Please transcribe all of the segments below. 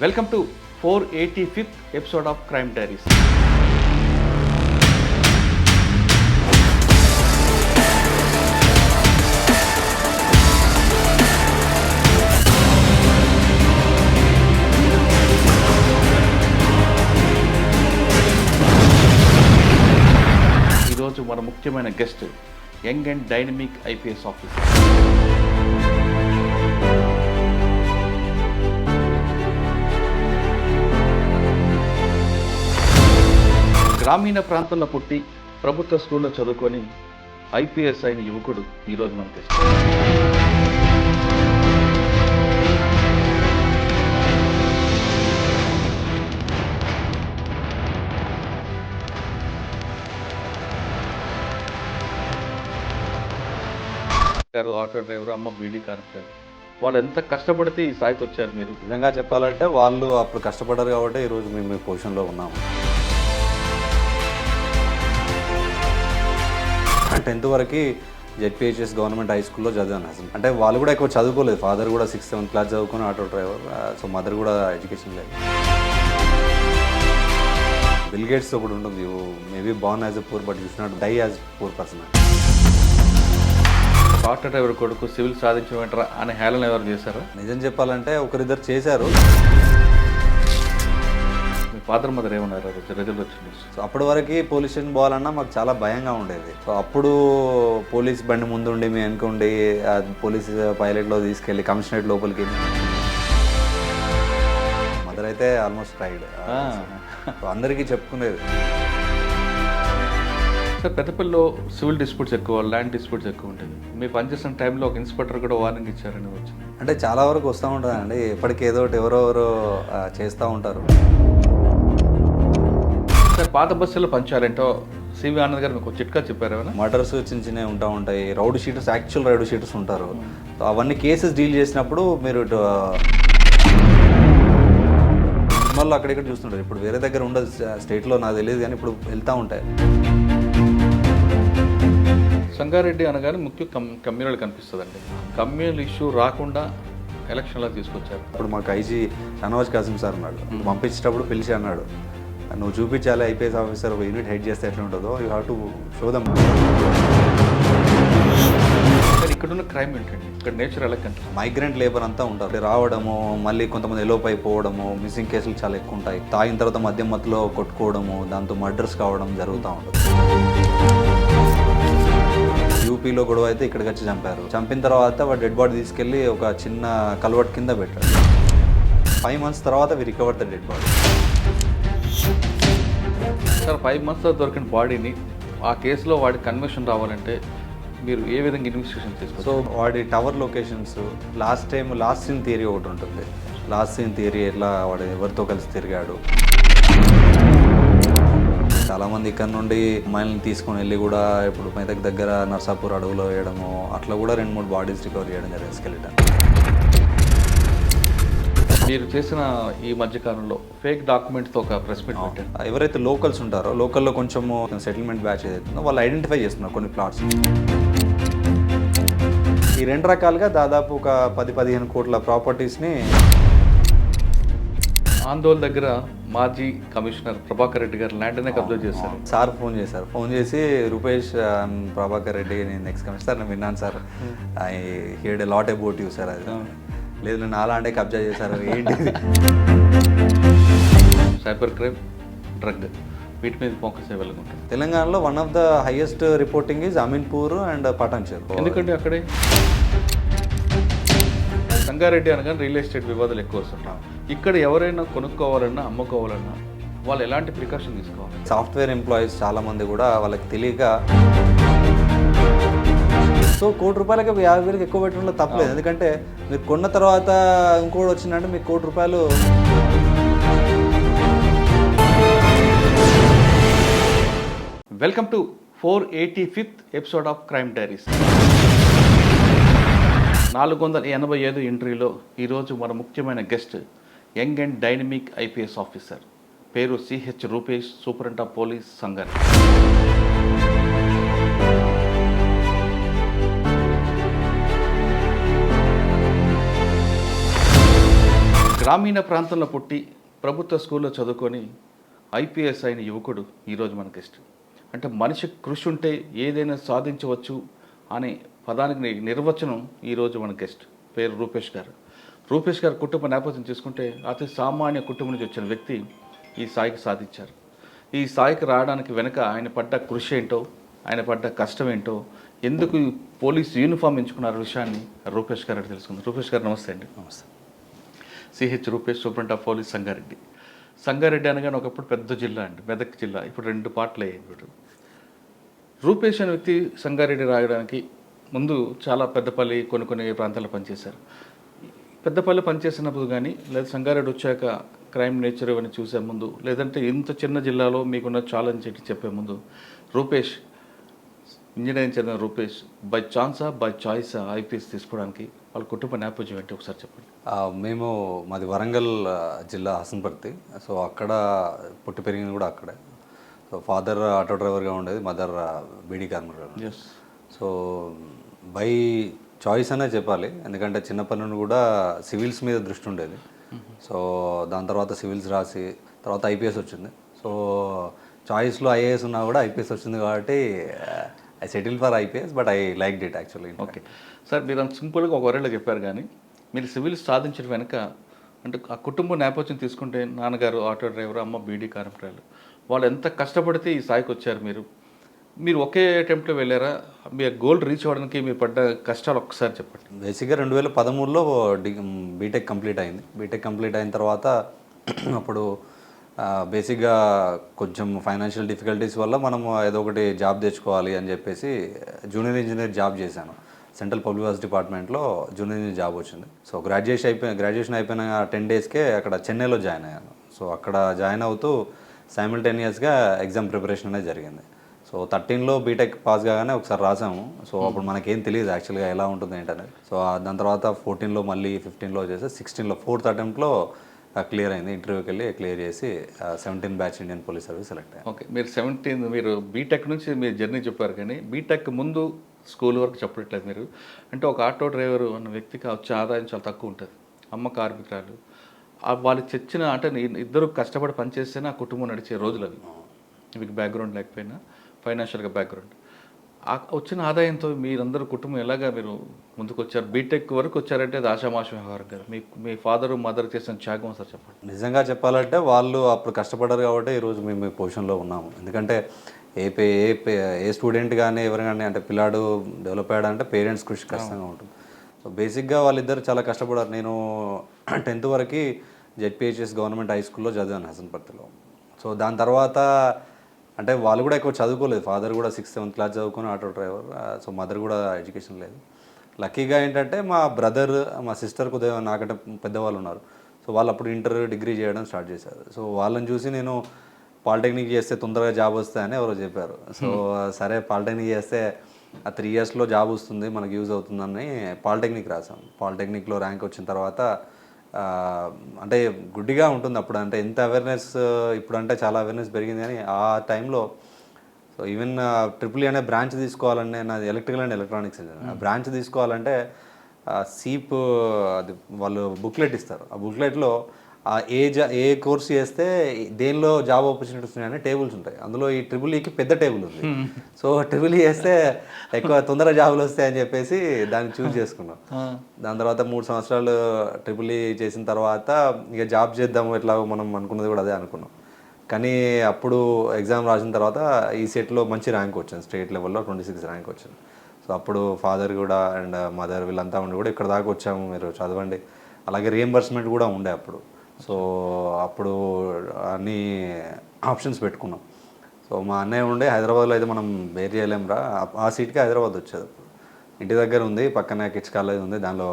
Welcome to 485th episode of crime diaries. ఈరోజు మన ముఖ్యమైన guest young and dynamic IPS officer. గ్రామీణ ప్రాంతంలో పుట్టి ప్రభుత్వ స్కూల్లో చదువుకొని ఐపీఎస్ అయిన యువకుడు ఈరోజు మనకి ఇష్టం. ఆటో డ్రైవర్, అమ్మ బీడీ కార్మికులు, వాళ్ళు ఎంత కష్టపడితే ఈ స్థాయికి వచ్చారు. మీరు నిజంగా చెప్పాలంటే వాళ్ళు అప్పుడు కష్టపడ్డారు కాబట్టి ఈరోజు మేము ఈ పొజిషన్లో ఉన్నాము. 10th వరకు జెడ్పీహెచ్ఎస్ గవర్నమెంట్ హై స్కూల్లో చదివాను అసలు. అంటే వాళ్ళు కూడా ఎక్కువ చదువుకోలేదు. ఫాదర్ కూడా 6th, 7th క్లాస్ చదువుకుని ఆటో డ్రైవర్. సో మదర్ కూడా ఎడ్యుకేషన్ లేదు. బిల్ గేట్స్ ఒకటి ఉంటుంది, maybe born as a poor but it's not die as poor person. Auto driver కొడుకు సివిల్ సాధించమంటారా అని హేళన ఎవరు చేశారు? నిజం చెప్పాలంటే ఒకరిద్దరు చేశారు. మీ ఫాదర్ మదర్ ఏమన్నారు రిజల్ట్ వచ్చింది? సో అప్పటి వరకు పోలీస్ స్టేషన్ పోవాలన్నా మాకు చాలా భయంగా ఉండేది. సో అప్పుడు పోలీస్ బండి ముందు ఉండి మేము వెనుకుండి పోలీస్ పైలట్లో తీసుకెళ్ళి కమిషనరేట్ లోపలికి. మదర్ అయితే ఆల్మోస్ట్ ట్రైడ్. అందరికీ చెప్పుకునేది. సార్, పెద్దపల్లిలో సివిల్ డిస్ప్యూట్స్ ఎక్కువ, ల్యాండ్ డిస్ప్యూట్స్ ఎక్కువ ఉంటుంది. మీరు పనిచేసిన టైంలో ఒక ఇన్స్పెక్టర్ కూడా వార్నింగ్ ఇచ్చారని వచ్చింది. అంటే చాలా వరకు వస్తూ ఉంటుందండి. ఎప్పటికీ ఏదో ఒకటి ఎవరెవరు చేస్తూ ఉంటారు. సార్, పాత బస్సులో పంచాలంటో సివి ఆనంద్ గారు మీకు చిట్కా చెప్పారు ఏమైనా? మర్డర్స్ చిన్న చిన్నవి ఉంటా ఉంటాయి. రౌడ్ షీటర్స్, యాక్చువల్ రౌడ్ షీటర్స్ ఉంటారు. సో అవన్నీ కేసెస్ డీల్ చేసినప్పుడు మీరు సినిమాల్లో అక్కడిక్కడ చూస్తుంటారు. ఇప్పుడు వేరే దగ్గర ఉండదు స్టేట్లో, నాకు తెలియదు, కానీ ఇప్పుడు వెళ్తూ ఉంటాయి. సంగారెడ్డి అనగానే ముఖ్య కమ్యూనల్ కనిపిస్తుందండి. కమ్యూనల్ ఇష్యూ రాకుండా ఎలక్షన్లో తీసుకొచ్చారు. ఇప్పుడు మాకు ఐజీ షానవాజ్ కాసిం సార్ ఉన్నాడు. పంపించేటప్పుడు పిలిచి అన్నాడు, నువ్వు చూపించాలి ఐపీఎస్ ఆఫీసర్ ఒక యూనిట్ హెడ్ చేస్తే ఎట్లా ఉంటుందో, you have to show them. ఇక్కడున్న క్రైమ్ ఏంటండి? ఇక్కడ నేచర్ ఎలా కనిపిస్తుంది? మైగ్రెంట్ లేబర్ అంతా ఉంటారు. రావడము, మళ్ళీ కొంతమంది ఎలోప్ అయిపోవడము, మిస్సింగ్ కేసులు చాలా ఎక్కువ ఉంటాయి. తాగిన తర్వాత మద్యం మత్తులో కొట్టుకోవడము, దాంతో మర్డర్స్ కావడం జరుగుతూ ఉంటుంది. యూపీలో గొడవ అయితే ఇక్కడికి వచ్చి చంపారు. చంపిన తర్వాత వాడు డెడ్ బాడీ తీసుకెళ్ళి ఒక చిన్న కల్వర్ట్ కింద పెట్టాడు. 5 months తర్వాత we recover the dead body. Sir, 5 months దొరికిన బాడీని ఆ కేసులో వాడి కన్విక్షన్ రావాలంటే మీరు ఏ విధంగా ఇన్వెస్టిగేషన్ చేసుకోవాలి? సో వాడి tower locations, last scene theory ఒకటి ఉంటుంది. లాస్ట్ సీన్ థియరీ, ఎట్లా వాడు ఎవరితో కలిసి తిరిగాడు. చాలామంది ఇక్కడ నుండి అమ్మాయిలను తీసుకొని వెళ్ళి కూడా ఇప్పుడు మెదక్ దగ్గర నర్సాపూర్ అడవులో వేయడము, అట్లా కూడా 2-3 బాడీస్ రికవర్ చేయడం జరిగింది. స్కెలిటన్. మీరు చేసిన ఈ మధ్యకాలంలో ఫేక్ డాక్యుమెంట్స్తో ఒక ప్రెస్ మీట్ పెట్టారు. ఎవరైతే లోకల్స్ ఉంటారో, లోకల్లో కొంచెము సెటిల్మెంట్ బ్యాచ్ ఏదైతుందో వాళ్ళు ఐడెంటిఫై చేస్తున్నారు కొన్ని ప్లాట్స్. ఈ 2 రకాలుగా దాదాపు ఒక 10-15 కోట్ల ప్రాపర్టీస్ని. ఆందోళన దగ్గర మాజీ కమిషనర్ ప్రభాకర్ రెడ్డి గారు ల్యాండ్నే కబ్జా చేశారు. సార్ ఫోన్ చేశారు. ఫోన్ చేసి, రూపేష్, ప్రభాకర్ రెడ్డి నేను నెక్స్ట్ కమిషనర్, నేను విన్నాను sir, I heard a lot about you sir. అది లేదు, నేను అలాంటి కబ్జా చేశారు. ఏంటి? సైబర్ క్రైమ్, డ్రగ్, వీటి మీద ఫోకస్ అవ్వాలనుకుంటారు. తెలంగాణలో one of the highest reporting is Ameenpur and Patancheru. ఎందుకంటే అక్కడే సంగారెడ్డి అనగానే రియల్ ఎస్టేట్ వివాదాలు ఎక్కువ వస్తుంటాం. ఇక్కడ ఎవరైనా కొనుక్కోవాలన్నా, అమ్ముకోవాలన్నా వాళ్ళు ఎలాంటి ప్రికాషన్ తీసుకోవాలి? సాఫ్ట్వేర్ ఎంప్లాయీస్ చాలామంది కూడా వాళ్ళకి తెలియక, సో ₹1,00,00,000 ₹50,000 ఎక్కువ పెట్టడంలో తప్పలేదు. ఎందుకంటే మీరు కొన్న తర్వాత ఇంకోటి వచ్చిందంటే మీకు ₹1,00,00,000. Welcome to 485th episode of crime diaries. 485 ఎంట్రీలో ఈరోజు మన ముఖ్యమైన guest young and dynamic IPS officer. పేరు CH Rupesh, superintendent of police Sangareddy. గ్రామీణ ప్రాంతంలో పుట్టి ప్రభుత్వ స్కూల్లో చదువుకొని ఐపీఎస్ అయిన యువకుడు ఈరోజు మన గెస్ట్. అంటే మనిషి కృషి ఉంటే ఏదైనా సాధించవచ్చు అనే పదానికి నిర్వచనం ఈరోజు మన గెస్ట్. పేరు రూపేష్ గారు. రూపేష్ గారి కుటుంబ నేపథ్యం చూసుకుంటే అతి సామాన్య కుటుంబం నుంచి వచ్చిన వ్యక్తి ఈ స్థాయికి సాధించారు. ఈ స్థాయికి రావడానికి వెనుక ఆయన పడ్డ కృషి ఏంటో, ఆయన పడ్డ కష్టం ఏంటో, ఎందుకు పోలీస్ యూనిఫామ్ ఎంచుకున్న విషయాన్ని రూపేష్ గారు తెలుసుకుందాం. రూపేష్ గారు నమస్తే అండి. నమస్తే. CH Rupesh, superintendent of police, Sangareddy. Sangareddy అనగానే ఒకప్పుడు పెద్ద జిల్లా అండి, మెదక్ జిల్లా. ఇప్పుడు 2 పార్ట్లు అయ్యాయి. ఇప్పుడు రూపేష్ అనే వ్యక్తి సంగారెడ్డి రాయడానికి ముందు చాలా పెద్దపల్లి కొన్ని ప్రాంతాల్లో పనిచేశారు. పెద్దపల్లి పనిచేసినప్పుడు కానీ, లేదా సంగారెడ్డి వచ్చాక క్రైమ్ నేచర్ ఇవన్నీ చూసే ముందు, లేదంటే ఇంత చిన్న జిల్లాలో మీకున్న ఛాలెంజ్ ఏంటి చెప్పే ముందు, రూపేష్ ఇంజనీరింగ్ చదివిన రూపేష్ బై ఛాన్సా బై చాయిసా ఐపీఎస్ తీసుకోవడానికి వాళ్ళ కుటుంబ నేపథ్యం ఏంటి ఒకసారి చెప్పండి. మేము మాది వరంగల్ జిల్లా హసన్పర్తి. సో అక్కడ పుట్టి పెరిగింది కూడా అక్కడే. సో ఫాదర్ ఆటో డ్రైవర్గా ఉండేది, మదర్ బీడీ కార్మికులు. సో బై చాయిస్ అనే చెప్పాలి, ఎందుకంటే చిన్నప్పటి నుండి కూడా సివిల్స్ మీద దృష్టి ఉండేది. సో దాని తర్వాత సివిల్స్ రాసి తర్వాత ఐపీఎస్ వచ్చింది. సో చాయిస్లో ఐఏఎస్ ఉన్నా కూడా ఐపీఎస్ వచ్చింది కాబట్టి I settle for IPS, but I like it actually. Okay sir, మీరు అంత సింపుల్గా ఒక వరేలో చెప్పారు, కానీ మీరు సివిల్స్ సాధించడం వెనుక అంటే ఆ కుటుంబ నేపథ్యం తీసుకుంటే నాన్నగారు ఆటో డ్రైవర్, అమ్మ బీడీ కార్మికురాలు, వాళ్ళు ఎంత కష్టపడితే ఈ స్థాయికి వచ్చారు. మీరు ఒకే అటెంప్ట్లో వెళ్ళారా? మీ గోల్ రీచ్ అవ్వడానికి మీరు పడ్డ కష్టాలు ఒక్కసారి చెప్పండి. బేసిక్గా 2013లో బీటెక్ కంప్లీట్ అయింది. బీటెక్ కంప్లీట్ అయిన తర్వాత అప్పుడు బేసిక్గా కొంచెం ఫైనాన్షియల్ డిఫికల్టీస్ వల్ల మనం ఏదో ఒకటి జాబ్ తెచ్చుకోవాలి అని చెప్పేసి జూనియర్ ఇంజనీర్ జాబ్ చేశాను. సెంట్రల్ పబ్లిక్ వర్క్స్ డిపార్ట్మెంట్లో జూనియర్ ఇంజనీర్ జాబ్ వచ్చింది. సో గ్రాడ్యుయేషన్ అయిపోయిన 10 డేస్కే అక్కడ చెన్నైలో జాయిన్ అయ్యాను. సో అక్కడ జాయిన్ అవుతూ సైమిల్టేనియస్గా ఎగ్జామ్ ప్రిపరేషన్ అనేది జరిగింది. సో 13లో బీటెక్ పాస్ కాగానే ఒకసారి రాసాము. సో అప్పుడు మనకేం తెలియదు యాక్చువల్గా ఎలా ఉంటుంది ఏంటనేది. సో దాని తర్వాత 14లో మళ్ళీ 15లో చేసి 16లో 4th అటెంప్ట్లో క్లియర్ అయింది. ఇంటర్వ్యూకి వెళ్ళి క్లియర్ చేసి 17 batch Indian police service select అయ్యాను. ఓకే, మీరు బీటెక్ నుంచి మీరు జర్నీ చెప్పారు, కానీ బీటెక్ ముందు స్కూల్ వరకు చెప్పట్లేదు మీరు. అంటే ఒక ఆటో డ్రైవర్ అన్న వ్యక్తికి వచ్చే ఆదాయం చాలా తక్కువ ఉంటుంది. అమ్మ కార్మికురాలు, వాళ్ళకి తెచ్చిన అంటే ఇద్దరు కష్టపడి పనిచేస్తేనే ఆ కుటుంబం నడిచే రోజులు అవి. మీకు బ్యాక్గ్రౌండ్ లేకపోయినా ఫైనాన్షియల్గా బ్యాక్గ్రౌండ్, వచ్చిన ఆదాయంతో మీరందరూ కుటుంబం ఎలాగా మీరు ముందుకు వచ్చారు? బీటెక్ వరకు వచ్చారంటే అది ఆషామాషి వ్యవహారం కదా. మీ ఫాదర్ మదర్ చేసిన త్యాగం సార్ చెప్పండి. నిజంగా చెప్పాలంటే వాళ్ళు అప్పుడు కష్టపడ్డారు కాబట్టి ఈరోజు మేము ఈ పొజిషన్లో ఉన్నాము. ఎందుకంటే ఏ స్టూడెంట్ కానీ ఎవరు కానీ అంటే పిల్లాడు డెవలప్ అయ్యాడంటే పేరెంట్స్ కృషి ఖచ్చితంగా ఉంటుంది. సో బేసిక్గా వాళ్ళిద్దరు చాలా కష్టపడారు. నేను 10th వరకు జెడ్పిహెచ్ఎస్ గవర్నమెంట్ హై స్కూల్లో చదివాను హసన్పర్తిలో. సో దాని తర్వాత అంటే వాళ్ళు కూడా ఎక్కువ చదువుకోలేదు. ఫాదర్ కూడా 6th 7th క్లాస్ చదువుకొని ఆటో డ్రైవర్. సో మదర్ కూడా ఎడ్యుకేషన్ లేదు. లక్కీగా ఏంటంటే మా బ్రదర్, మా సిస్టర్ కొద్దిగా నాకంటే పెద్దవాళ్ళు ఉన్నారు. సో వాళ్ళు అప్పుడు ఇంటర్, డిగ్రీ చేయడం స్టార్ట్ చేశారు. సో వాళ్ళని చూసి నేను పాలిటెక్నిక్ చేస్తే తొందరగా జాబ్ వస్తాయని ఎవరో చెప్పారు. సో సరే పాలిటెక్నిక్ చేస్తే ఆ 3 yearsలో జాబ్ వస్తుంది, మనకు యూజ్ అవుతుందని పాలిటెక్నిక్ రాసాం. పాలిటెక్నిక్లో ర్యాంక్ వచ్చిన తర్వాత అంటే గుడ్డిగా ఉంటుంది అప్పుడు. అంటే ఎంత అవేర్నెస్ ఇప్పుడు అంటే చాలా అవేర్నెస్ పెరిగింది, కానీ ఆ టైంలో సో ఈవెన్ ట్రిపుల్ అనే బ్రాంచ్ తీసుకోవాలంటే, నాది ఎలక్ట్రికల్ అండ్ ఎలక్ట్రానిక్స్ ఇంజనీర్. ఆ బ్రాంచ్ తీసుకోవాలంటే సీప్ అది వాళ్ళు బుక్లెట్ ఇస్తారు. ఆ బుక్లెట్లో ఏ కోర్స్ చేస్తే దేనిలో జాబ్ ఆపర్చునిటీస్ ఉన్నాయని టేబుల్స్ ఉంటాయి. అందులో ఈ ట్రిపుల్ పెద్ద టేబుల్ ఉంది. సో ట్రిపుల్ చేస్తే ఎక్కువ తొందరగా జాబులు వస్తాయని చెప్పేసి దాన్ని చూస్ చేసుకున్నాం. దాని తర్వాత 3 సంవత్సరాలు ట్రిపుల్ చేసిన తర్వాత ఇక జాబ్ చేద్దాము ఎట్లా మనం అనుకున్నది కూడా అదే అనుకున్నాం. కానీ అప్పుడు ఎగ్జామ్ రాసిన తర్వాత ఈ సెట్లో మంచి ర్యాంక్ వచ్చింది. స్టేట్ లెవెల్లో 26 ర్యాంక్ వచ్చింది. సో అప్పుడు ఫాదర్ కూడా అండ్ మదర్ వీళ్ళంతా ఉండి కూడా ఇక్కడ దాకా వచ్చాము, మీరు చదవండి. అలాగే రియంబర్స్మెంట్ కూడా ఉండే అప్పుడు. సో అప్పుడు అన్ని ఆప్షన్స్ పెట్టుకున్నాం. సో మా అన్నయ్య ఉండే హైదరాబాద్లో అయితే మనం బేర్ చేయలేంరా, ఆ సీట్కి హైదరాబాద్ వచ్చేది. ఇంటి దగ్గర ఉంది, పక్కనే కిడ్స్ కాలేజ్ ఉంది, దానిలో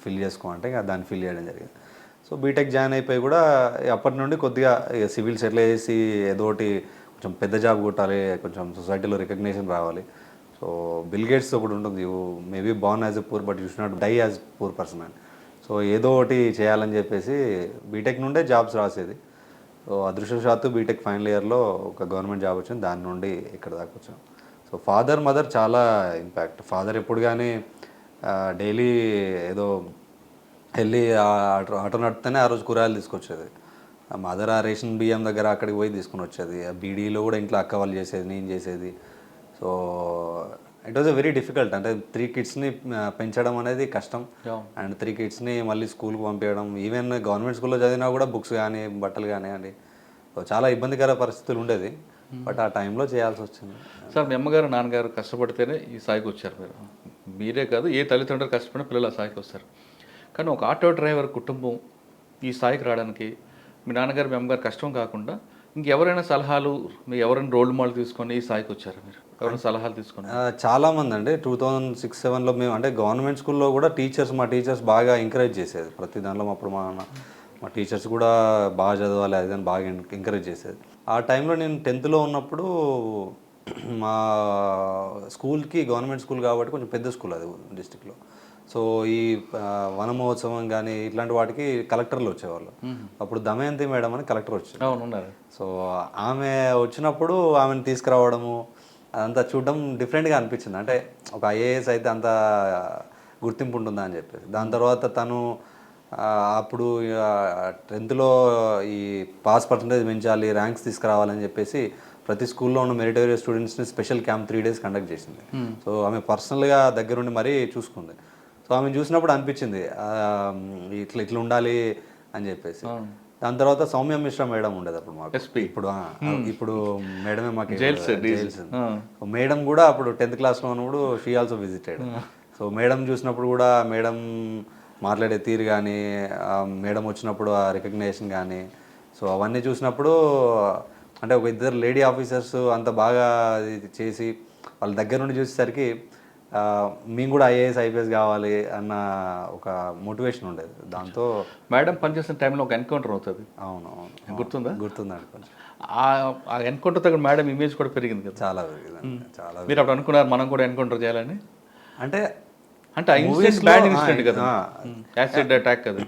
ఫిల్ చేసుకో అంటే ఇక దాన్ని ఫిల్ చేయడం జరిగింది. సో బీటెక్ జాయిన్ అయిపోయి కూడా అప్పటి నుండి కొద్దిగా సివిల్ సెటిల్ చేసి ఏదో ఒకటి కొంచెం పెద్ద జాబ్ కొట్టాలి, కొంచెం సొసైటీలో రికగ్నేషన్ రావాలి. సో బిల్ గేట్స్ ఒకటి ఉంటుంది, you maybe born as a poor but you should not die as poor person అని. సో ఏదో ఒకటి చేయాలని చెప్పేసి బీటెక్ నుండే జాబ్స్ రాసేది. సో అదృష్టవశాత్తు బీటెక్ ఫైనల్ ఇయర్లో ఒక గవర్నమెంట్ జాబ్ వచ్చింది, దాని నుండి ఇక్కడ దాకా వచ్చాం. సో ఫాదర్ మదర్ చాలా ఇంపాక్ట్. ఫాదర్ ఎప్పుడు కానీ డైలీ ఏదో వెళ్ళి ఆటో నడిపితేనే ఆ రోజు కూరగాయలు తీసుకొచ్చేది. మదర్ ఆ రేషన్ బియ్యం దగ్గర అక్కడికి పోయి తీసుకుని వచ్చేది. ఆ బీడీలో కూడా ఇంట్లో అక్క వాళ్ళు చేసేది, నేను చేసేది. So it was very difficult. అంటే 3 కిడ్స్ని పెంచడం అనేది కష్టం. అండ్ 3 కిడ్స్ని మళ్ళీ స్కూల్కి పంపించడం, ఈవెన్ గవర్నమెంట్ స్కూల్లో చదివినా కూడా బుక్స్ కానీ బట్టలు కానివ్వండి, సో చాలా ఇబ్బందికర పరిస్థితులు ఉండేది. బట్ ఆ టైంలో చేయాల్సి వచ్చింది. సార్ మీ అమ్మగారు నాన్నగారు కష్టపడితేనే ఈ స్థాయికి వచ్చారు మీరు. మీరే కాదు, ఏ తల్లిదండ్రులు కష్టపడిన పిల్లలు ఆ స్థాయికి వస్తారు. కానీ ఒక ఆటో డ్రైవర్ కుటుంబం ఈ స్థాయికి రావడానికి మీ నాన్నగారు మీ అమ్మగారు కష్టం కాకుండా ఇంకెవరైనా సలహాలు, మీ ఎవరైనా రోల్ మోడల్ తీసుకొని ఈ స్థాయికి వచ్చారు మీరు? ఎవరైనా సలహాలు తీసుకొని? చాలామంది అండి 2006-07లో మేము అంటే గవర్నమెంట్ స్కూల్లో కూడా మా టీచర్స్ బాగా ఎంకరేజ్ చేసేది ప్రతి దానిలో. అప్పుడు మా టీచర్స్ కూడా బాగా చదవాలి అది అని బాగా ఎంకరేజ్ చేసేది. ఆ టైంలో నేను 10th ఉన్నప్పుడు మా స్కూల్కి గవర్నమెంట్ స్కూల్ కాబట్టి కొంచెం పెద్ద స్కూల్ అది డిస్టిక్లో. సో ఈ వన మహోత్సవం కానీ ఇట్లాంటి వాటికి కలెక్టర్లు వచ్చేవాళ్ళు. అప్పుడు దమయంతి మేడం అని కలెక్టర్ వచ్చారు. అవునున్నారు. సో ఆమె వచ్చినప్పుడు ఆమెను తీసుకురావడము అదంతా చూడడం డిఫరెంట్గా అనిపించింది. అంటే ఒక ఐఏఎస్ అయితే అంత గుర్తింపు ఉంటుందా అని చెప్పేసి. దాని తర్వాత తను అప్పుడు 10th ఈ పాస్ పర్సంటేజ్ పెంచాలి, ర్యాంక్స్ తీసుకురావాలని చెప్పేసి ప్రతి స్కూల్లో ఉన్న మెరిటోరియస్ స్టూడెంట్స్ని స్పెషల్ క్యాంప్ 3 days కండక్ట్ చేసింది. సో ఆమె పర్సనల్గా దగ్గరుండి మరీ చూసుకుంది. సో ఆమె చూసినప్పుడు అనిపించింది ఇట్లా ఉండాలి అని చెప్పేసి. దాని తర్వాత సౌమ్య మిశ్రా మేడం ఉండేది అప్పుడు మాకు. ఇప్పుడు మేడమే మాకు జైల్స్. మేడం కూడా అప్పుడు 10th క్లాస్లో ఉన్నప్పుడు she also visited. So madam చూసినప్పుడు కూడా మేడం మాట్లాడే తీరు కానీ, మేడం వచ్చినప్పుడు ఆ రికగ్నేషన్ కానీ, సో అవన్నీ చూసినప్పుడు అంటే ఒక 2 లేడీ ఆఫీసర్స్ అంత బాగా చేసి వాళ్ళ దగ్గర నుండి చూసేసరికి మేము కూడా ఐఏఎస్ ఐపీఎస్ కావాలి అన్న ఒక మోటివేషన్ ఉండేది. దాంతో మేడం పనిచేసిన టైంలో ఒక ఎన్కౌంటర్ అవుతుంది. అవును, గుర్తుందండి కొంచెం. ఆ ఎన్కౌంటర్ దగ్గర మేడం ఇమేజ్ కూడా పెరిగింది కదా? చాలా పెరిగింది, చాలా. మీరు అప్పుడు అనుకున్నారు మనం కూడా ఎన్కౌంటర్ చేయాలని? అంటే బ్యాడ్ ఇన్సిడెంట్ కదా, యాసిడ్ అటాక్ కదా?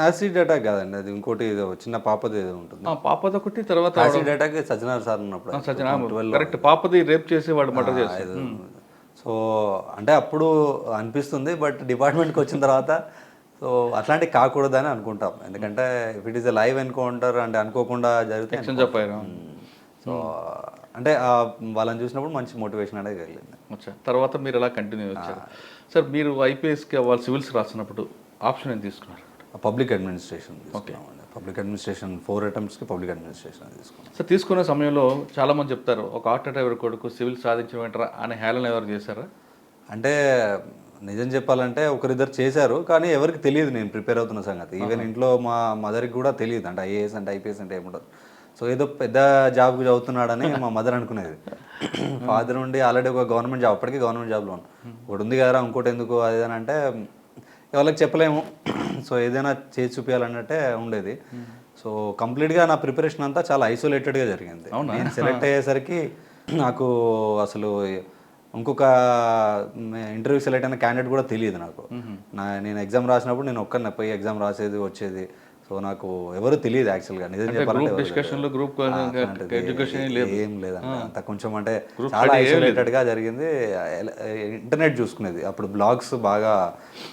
యాసిడ్ అటాక్ కాదండి, అది ఇంకోటి ఏదో చిన్న పాపది ఏదో ఉంటుంది. పాపది ఒకటి, తర్వాత యాసిడ్ అటాక్ సజ్జనార్ సార్ ఉన్నప్పుడు. కరెక్ట్, పాపది రేప్ చేసి వాడు మర్డర్ చేస్తారు. సో అంటే అప్పుడు అనిపిస్తుంది, బట్ డిపార్ట్మెంట్కి వచ్చిన తర్వాత సో అట్లాంటివి కాకూడదని అనుకుంటాం. ఎందుకంటే if it is a live encounter అంటే అనుకోకుండా జరిగితే చెప్పారు. సో అంటే వాళ్ళని చూసినప్పుడు మంచి మోటివేషన్ అనేది కలిగింది. వచ్చా తర్వాత మీరు ఎలా కంటిన్యూ వచ్చారు సార్? మీరు ఐపీఎస్కి వాళ్ళు సివిల్స్ రాసినప్పుడు ఆప్షన్ ఏం తీసుకున్నారు? పబ్లిక్ అడ్మినిస్ట్రేషన్ తీసుకున్నామండి. పబ్లిక్ అడ్మినిస్ట్రేషన్ 4 attemptsకి పబ్లిక్ అడ్మినిస్ట్రేషన్ తీసుకున్నాం. సార్ తీసుకునే సమయంలో చాలామంది చెప్తారు ఒక ఆటో డ్రైవర్ కొడుకు సివిల్ సాధించమంటారా అని హేళన ఎవరు చేశారా? అంటే నిజం చెప్పాలంటే ఒకరిద్దరు చేశారు, కానీ ఎవరికి తెలియదు నేను ప్రిపేర్ అవుతున్న సంగతి. ఈవెన్ ఇంట్లో మా మదర్కి కూడా తెలియదు, అంటే ఐఏఎస్ అంటే ఐపీఎస్ అంటే ఏముండదు. సో ఏదో పెద్ద జాబ్ చదువుతున్నాడని మా మదర్ అనుకునేది. ఫాదర్ నుండి ఆల్రెడీ ఒక గవర్నమెంట్ జాబ్, అప్పటికి గవర్నమెంట్ జాబ్లో ఒకటి ఉంది కదా, ఇంకోటి ఎందుకు అది అని అంటే ఎవరికి చెప్పలేము. సో ఏదైనా చేసి చూపించాలన్నట్టే ఉండేది. సో కంప్లీట్గా నా ప్రిపరేషన్ అంతా చాలా ఐసోలేటెడ్గా జరిగింది. నేను సెలెక్ట్ అయ్యేసరికి నాకు అసలు ఇంకొక ఇంటర్వ్యూ సెలెక్ట్ అయిన క్యాండిడేట్ కూడా తెలియదు నాకు. నేను ఎగ్జామ్ రాసినప్పుడు నేను ఒక్కరిని పోయి ఎగ్జామ్ రాసేది వచ్చేది. సో నాకు ఎవరు తెలియదు యాక్చువల్గా, నిజం చెప్పాలంటే ఏం లేదండి. అంత కొంచెం అంటే చాలా ఐసోలేటెడ్గా జరిగింది. ఇంటర్నెట్ చూసుకునేది, అప్పుడు బ్లాగ్స్ బాగా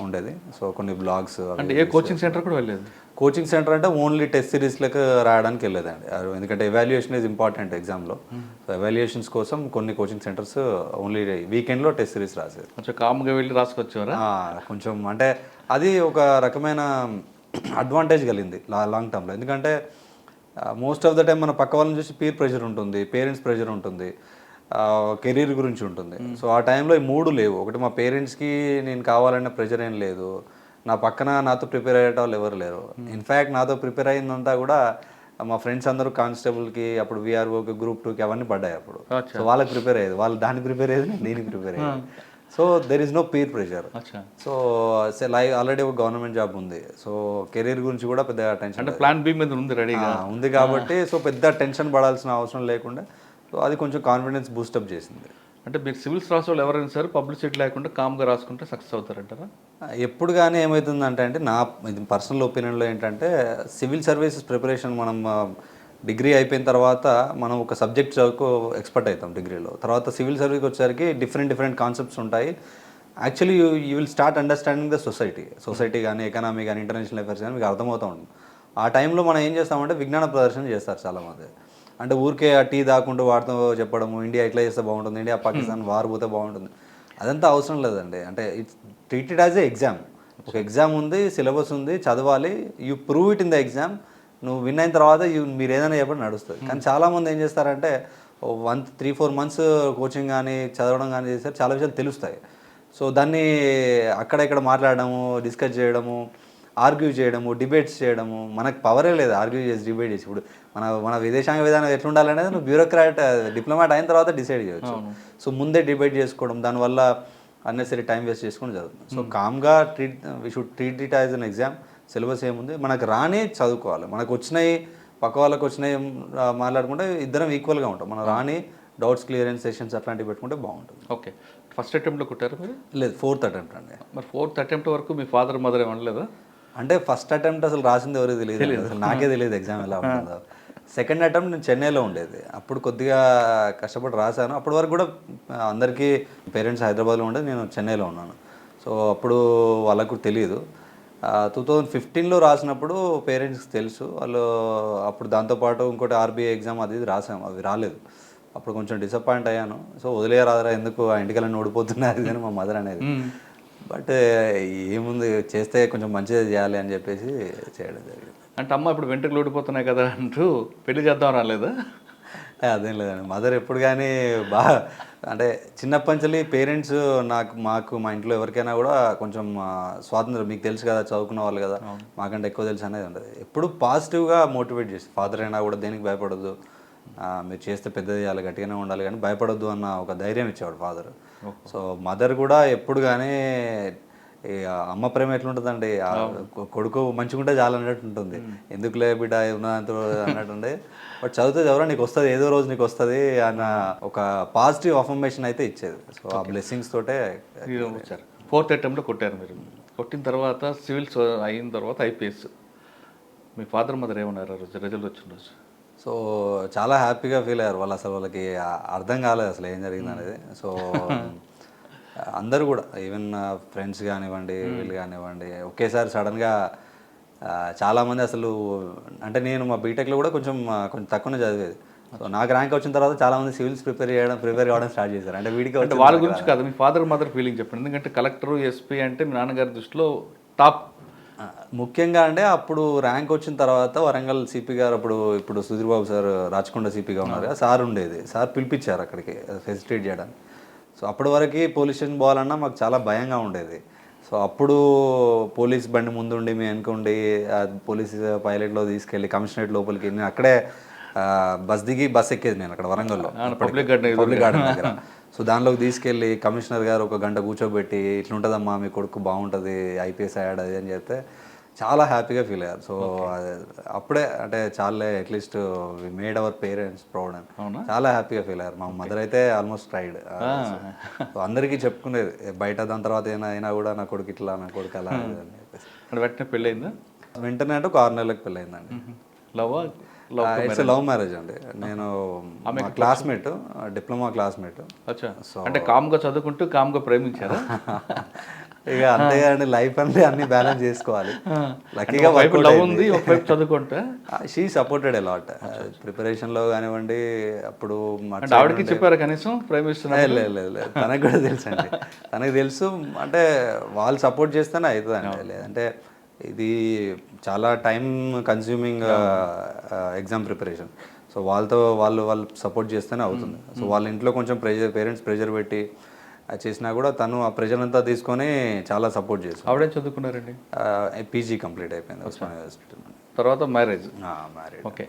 ఉండేది. సో కొన్ని బ్లాగ్స్. అంటే ఏ కోచింగ్ సెంటర్ కూడా వెళ్ళలేదు? కోచింగ్ సెంటర్ అంటే ఓన్లీ టెస్ట్ సిరీస్లకు రాయడానికి వెళ్ళేదండి. ఎందుకంటే ఎవాల్యుయేషన్ ఈజ్ ఇంపార్టెంట్ ఎగ్జామ్లో. సో ఎవాల్యుయేషన్స్ కోసం కొన్ని కోచింగ్ సెంటర్స్ ఓన్లీ వీకెండ్లో టెస్ట్ సిరీస్ రాసేది. కొంచెం కామ్గా వెళ్ళి రాసుకొచ్చేవారా? కొంచెం అంటే అది ఒక రకమైన అడ్వాంటేజ్ కలిగింది లాంగ్ టర్మ్లో. ఎందుకంటే మోస్ట్ ఆఫ్ ద టైం మన పక్క వాళ్ళని చూసి పీర్ ప్రెషర్ ఉంటుంది, పేరెంట్స్ ప్రెషర్ ఉంటుంది, కెరీర్ గురించి ఉంటుంది. సో ఆ టైంలో ఈ 3 లేవు. ఒకటి మా పేరెంట్స్కి నేను కావాలనే ప్రెషర్ ఏం లేదు, నా పక్కన నాతో ప్రిపేర్ అయ్యే వాళ్ళు ఎవరు లేరు. ఇన్ఫ్యాక్ట్ నాతో ప్రిపేర్ అయిందంతా కూడా మా ఫ్రెండ్స్ అందరూ కానిస్టేబుల్కి, అప్పుడు వీఆర్ఓకి, గ్రూప్ 2కి అవన్నీ పడ్డాయి అప్పుడు. సో వాళ్ళకి ప్రిపేర్ అయ్యేది, వాళ్ళు దాన్ని ప్రిపేర్ అయ్యేది, నేను దీనికి ప్రిపేర్ అయ్యేది. So there is no peer pressure. So already ఒక గవర్నమెంట్ జాబ్ ఉంది. సో కెరీర్ గురించి కూడా పెద్ద టెన్షన్, అంటే ప్లాన్ బి మీద ఉంది రెడీగా ఉంది కాబట్టి సో పెద్ద టెన్షన్ పడాల్సిన అవసరం లేకుండా సో అది కొంచెం కాన్ఫిడెన్స్ బూస్టప్ చేసింది. అంటే మీరు సివిల్స్ రాసే వాళ్ళు ఎవరైనా సరే పబ్లిసిటీ లేకుండా కామ్గా రాసుకుంటే సక్సెస్ అవుతారంటారా? ఎప్పుడు కానీ ఏమవుతుందంటే అంటే నా ఇది పర్సనల్ ఒపీనియన్లో ఏంటంటే సివిల్ సర్వీసెస్ ప్రిపరేషన్ మనం డిగ్రీ అయిపోయిన తర్వాత మనం ఒక సబ్జెక్ట్ చదువుకు ఎక్స్పర్ట్ అవుతాం డిగ్రీలో. తర్వాత సివిల్ సర్వీస్కి వచ్చేసరికి డిఫరెంట్ కాన్సెప్ట్స్ ఉంటాయి. Actually you will start understanding the society కానీ ఎకనామీ కానీ ఇంటర్నేషనల్ అఫేర్స్ కానీ మీకు అర్థమవుతూ ఉంటుంది. ఆ టైంలో మనం ఏం చేస్తామంటే విజ్ఞాన ప్రదర్శన చేస్తారు చాలామంది. అంటే ఊరికే ఆ టీ దాకుంటూ వాడుతూ చెప్పడము, ఇండియా ఇట్లా చేస్తే బాగుంటుంది, ఇండియా పాకిస్తాన్ వార్ పోతే బాగుంటుంది, అదంతా అవసరం లేదండి. అంటే it's treated as a exam. ఒక ఎగ్జామ్ ఉంది, సిలబస్ ఉంది, చదవాలి, you prove it in the exam. నువ్వు విన్ అయిన తర్వాత మీరు ఏదైనా చెప్పడం నడుస్తుంది. కానీ చాలామంది ఏం చేస్తారంటే 3-4 months కోచింగ్ కానీ చదవడం కానీ చేస్తారు, చాలా విషయాలు తెలుస్తాయి. సో దాన్ని అక్కడ ఇక్కడ మాట్లాడడము, డిస్కస్ చేయడము, ఆర్గ్యూ చేయడము, డిబేట్స్ చేయడము. మనకు పవరే లేదు ఆర్గ్యూ చేసి డిబేట్ చేసి. ఇప్పుడు మన విదేశాంగ విధానం ఎట్లా ఉండాలనేది నువ్వు డిప్లొమాట్ అయిన తర్వాత డిసైడ్ చేయవచ్చు. సో ముందే డిబేట్ చేసుకోవడం, దానివల్ల అన్నెసరీ టైం వేస్ట్ చేసుకుని జరుగుతుంది. సో కామ్గా we should treat it as an exam. Syllabus ఏముంది, మనకు రాని చదువుకోవాలి, మనకు వచ్చినాయి పక్క వాళ్ళకి వచ్చినాయి మాట్లాడుకుంటే ఇద్దరం ఈక్వల్గా ఉంటాం. మనం రాని డౌట్స్ క్లియరెన్స్ సెషన్స్ అట్లాంటివి పెట్టుకుంటే బాగుంటుంది. ఓకే, ఫస్ట్ అటెంప్ట్లో కొట్టారు మీరు? లేదు, 4th attempt అండి. మరి 4th attempt వరకు మీ ఫాదర్ మదర్ ఏమనలేదా? అంటే ఫస్ట్ అటెంప్ట్ అసలు రాసింది ఎవరికి తెలియదు, అసలు నాకే తెలియదు ఎగ్జామ్ ఎలా ఉంటుందో. సెకండ్ అటెంప్ట్ నేను చెన్నైలో ఉండేది, అప్పుడు కొద్దిగా కష్టపడి రాశాను. అప్పటి వరకు కూడా అందరికీ పేరెంట్స్ హైదరాబాద్లో ఉండేది, నేను చెన్నైలో ఉన్నాను. సో అప్పుడు వాళ్ళకు తెలియదు. 2015లో రాసినప్పుడు పేరెంట్స్కి తెలుసు. వాళ్ళు అప్పుడు దాంతోపాటు ఇంకోటి ఆర్బీఐ ఎగ్జామ్ అది రాసాము, అవి రాలేదు. అప్పుడు కొంచెం డిసప్పాయింట్ అయ్యాను. సో వదిలేయరాదరా, ఎందుకు ఆ ఇంటికల్లా ఓడిపోతున్నారు అని మా మదర్ అనేది. బట్ ఏముంది, చేస్తే కొంచెం మంచిగా చేయాలి అని చెప్పేసి చేయడం జరిగింది. అంటే అమ్మ ఇప్పుడు వెంట్రుకలు ఓడిపోతున్నాయి కదా అంటూ పెళ్లి చేద్దాం రాలేదా? అదేం లేదండి, మదర్ ఎప్పుడు కానీ బాగా అంటే చిన్నప్పటి నుంచి పేరెంట్స్ మాకు మా ఇంట్లో ఎవరికైనా కూడా కొంచెం స్వాతంత్రం, మీకు తెలుసు కదా, చదువుకున్న వాళ్ళు కదా, మాకంటే ఎక్కువ తెలుసు అనేది ఉండదు. ఎప్పుడు పాజిటివ్గా మోటివేట్ చేసి, ఫాదర్ అయినా కూడా దేనికి భయపడద్దు, మీరు చేస్తే పెద్దది చేయాలి, గట్టిగానే ఉండాలి, కానీ భయపడొద్దు అన్న ఒక ధైర్యం ఇచ్చేవాడు ఫాదర్. సో మదర్ కూడా ఎప్పుడు కానీ అమ్మ ప్రేమ ఎట్లుంటుందండి, కొడుకు మంచిగా ఉంటే చాలా అన్నట్టు ఉంటుంది, ఎందుకులే బిడ్డ ఉన్నదంతా అన్నట్టుండే. బట్ చదివితే ఎవరో నీకు వస్తుంది, ఏదో రోజు నీకు వస్తుంది అన్న ఒక పాజిటివ్ అఫర్మేషన్ అయితే ఇచ్చేది. సో ఆ బ్లెస్సింగ్స్ తోటే వచ్చారు. 4th అటెంప్ట్లో కొట్టారు మీరు. కొట్టిన తర్వాత సివిల్స్ అయిన తర్వాత ఐపీఎస్. మీ ఫాదర్ మదర్ ఏమన్నారు ఆ రోజు రిజల్ట్ వచ్చిన రోజు? సో చాలా హ్యాపీగా ఫీల్ అయ్యారు వాళ్ళు. అసలు వాళ్ళకి అర్థం కాలేదు అసలు ఏం జరిగింది అనేది. సో అందరూ కూడా, ఈవెన్ ఫ్రెండ్స్ కానివ్వండి, వీళ్ళు కానివ్వండి, ఒకేసారి సడన్గా చాలామంది అసలు, అంటే నేను మా బీటెక్లో కూడా కొంచెం తక్కువనే చదివేది. సో నాకు ర్యాంక్ వచ్చిన తర్వాత చాలామంది సివిల్స్ ప్రిపేర్ కావడం స్టార్ట్ చేశారు. అంటే వీడికి అంటే వాళ్ళ గురించి కాదు, మీ ఫాదర్ మదర్ ఫీలింగ్ చెప్పండి. ఎందుకంటే కలెక్టర్, ఎస్పీ అంటే మీ నాన్నగారి దృష్టిలో టాప్. ముఖ్యంగా అంటే అప్పుడు ర్యాంక్ వచ్చిన తర్వాత వరంగల్ సిపి గారు, ఇప్పుడు సుధీర్ బాబు సార్ రాచకొండ సిపిగా ఉన్నారు, సార్ ఉండేది, సార్ పిలిపించారు అక్కడికి ఫెసిలిటేట్ చేయడానికి. సో అప్పటి వరకు పోలీస్ స్టేషన్ పోవాలన్నా మాకు చాలా భయంగా ఉండేది. సో అప్పుడు పోలీస్ బండి ముందుండి మేము వెనుకుండి పోలీస్ పైలట్లో తీసుకెళ్ళి కమిషనరేట్ లోపలికి, నేను అక్కడే బస్ దిగి బస్ ఎక్కేది నేను అక్కడ వరంగల్లో పబ్లిక్ గార్డెన్ దగ్గర. సో దానిలోకి తీసుకెళ్ళి కమిషనర్ గారు 1 గంట కూర్చోబెట్టి, ఇట్లుంటుందమ్మా మీ కొడుకు బాగుంటుంది, ఐపీఎస్ అయ్యాడు అది అని చెప్తే చాలా హ్యాపీగా ఫీల్ అయ్యారు. సో అప్పుడే అంటే చాలా at least we made our parents proud అని చాలా హ్యాపీగా ఫీల్ అయ్యారు. మా మదర్ అయితే ఆల్మోస్ట్ ట్రైడ్. సో అందరికీ చెప్పుకునేది బయట, దాని తర్వాత అయినా కూడా నా కొడుకు ఇట్లా, నా కొడుకు అలా అని చెప్పేసి. వెంటనే పెళ్ళయిందా? వెంటనే అంటే ఒక 6 నెలలకు పెళ్ళయిందండి. ఇట్స్ లవ్ మ్యారేజ్ అండి. నేను మా క్లాస్మేట్, డిప్లొమా క్లాస్మేట్. సో అంటే కామ్గా చదువుకుంటూ కామ్గా ప్రేమించారా? ఇక అంతే కదండి, లైఫ్ అంటే అన్ని బ్యాలెన్స్ చేసుకోవాలి. లక్కీగా లవ్ ఉంది, ఒకవైపు చదువుకుంటే షీ సపోర్టెడ్ అలాట్ ప్రిపరేషన్లో కానివ్వండి. అప్పుడు ఆవిడకి చెప్పారు కనీసం ప్రేమిస్తున్నా? లేదు, తనకు కూడా తెలుసు అండి, తనకు తెలుసు. అంటే వాళ్ళు సపోర్ట్ చేస్తేనే అవుతుందండి, లేదంటే ఇది చాలా time consuming exam preparation. So వాళ్ళు సపోర్ట్ చేస్తేనే అవుతుంది. సో వాళ్ళ ఇంట్లో కొంచెం పేరెంట్స్ ప్రెషర్ పెట్టి అది చేసినా కూడా తను ఆ ప్రెషర్ అంతా తీసుకొని చాలా సపోర్ట్ చేస్తాను. ఆవిడేం చదువుకున్నారండి? పీజీ కంప్లీట్ అయిపోయింది ఉస్మానియా యూనివర్సిటీ. తర్వాత మ్యారేజ్? మ్యారేజ్. ఓకే.